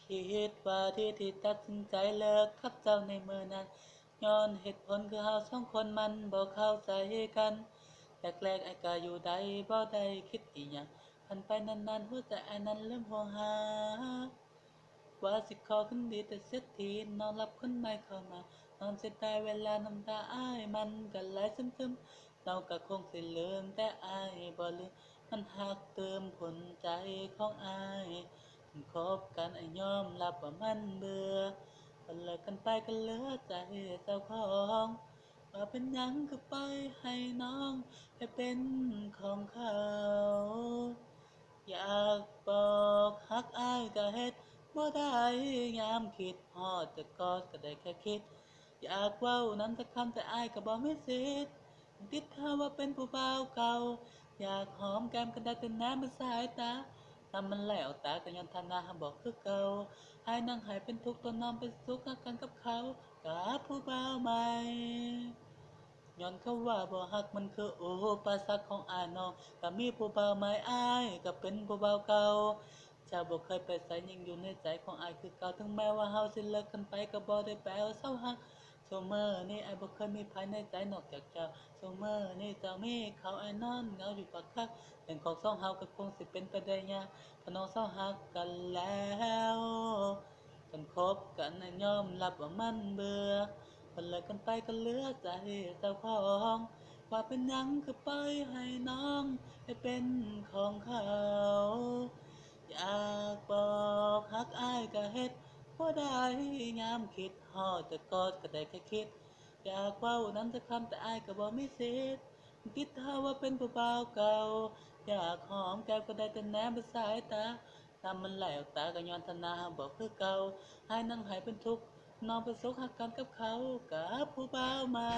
คิดว่าที่ตัดสินใจเลิกกับเจ้าในเมื่อนั้นย้อนเหตุผลคือเฮาสองคนมันบ่เข้าใจกันแรกๆไอ้ก็อยู่ได้บ่ได้คิดอีหยังผ่านไปนานๆหัวใจอ้ายนั้นเริ่มห่วงหาว่าสิขอคืนดีแต่เสียทีน้องรับคนใหม่เข้ามานอนเสียดายเวลาน้ำตาอ้ายมันก็ไหลซึมๆเราก็คงสิลืมแต่อ้ายบ่ลืมมันหักเติมผลใจของอ้ายถึงคบกันอ้ายยอมรับว่ามันเบื่อพอเลิกกันไปก็เหลือใจเจ้าของว่าเป็นหยังคือปล่อยให้น้องให้เป็นของเขาอยากบอกฮักอ้ายก็เฮ็ดบ่ได้ยามคิดฮอดแต่กอดก็ได้แค่คิดอยากเว้านำสักคำแต่อ้ายก็บ่มีสิทธิ์ติดเขาว่าเป็นผู้บ่าวเก่าอยากหอมแก้มก็ได้แต่แนมมันสายตาทำมันแล้วตาก็ย้อนฐานะบอกคือเก่าให้นั่งให้เป็นทุกข์ตัวน้องเป็นสุขรักกันกับเขากับผู้บ่าวใหม่ ย้อนเขาว่าบ่ฮักมันคืออุปสรรคของอ้ายน้องก็มีผู้บ่าวใหม่อ้ายก็เป็นผู้บ่าวเก่าเจ้าบ่เคยไปไสยังอยู่ในใจของอ้ายคือเก่าถึงแม้ว่าเฮาสิเลิกกันไปก็บ่ได้แปลว่าเศร้าฮักซุมื้อนี้อ้ายบ่เคยมีภายในใจนอกจากเจ้าซุมื้อนี้เจ้ามีเขาอ้ายนอนเหงาอยู่ปากคักเรื่องของสองเฮาก็คงสิเป็นไปได้ยากเพราะน้องเศร้าฮักกันแล้วกันคบกันน่ะยอมรับว่ามันเบื่อ พอเลิกกันไปก็เหลือใจเจ้าของว่าเป็นหยังคือปล่อยให้น้องให้เป็นของเขาอยากบอกฮักอ้ายก็เฮ็ดบ่ได้ยามคิดฮอดแต่กอดก็ได้แค่คิดอยากเว้านำสักคำแต่อ้ายก็บ่มีสิทธิ์ติดเฮาว่าเป็นผู้บ่าวเก่าอยากหอมแก้มก็ได้แต่แนมด้วยสายตาทำมันแล้วตาก็ย้อนฐานะบ่คือเก่าให้นั่งให้เป็นทุกข์ น้องไปสุขหักกันกับเขากับผู้บ่าวใหม่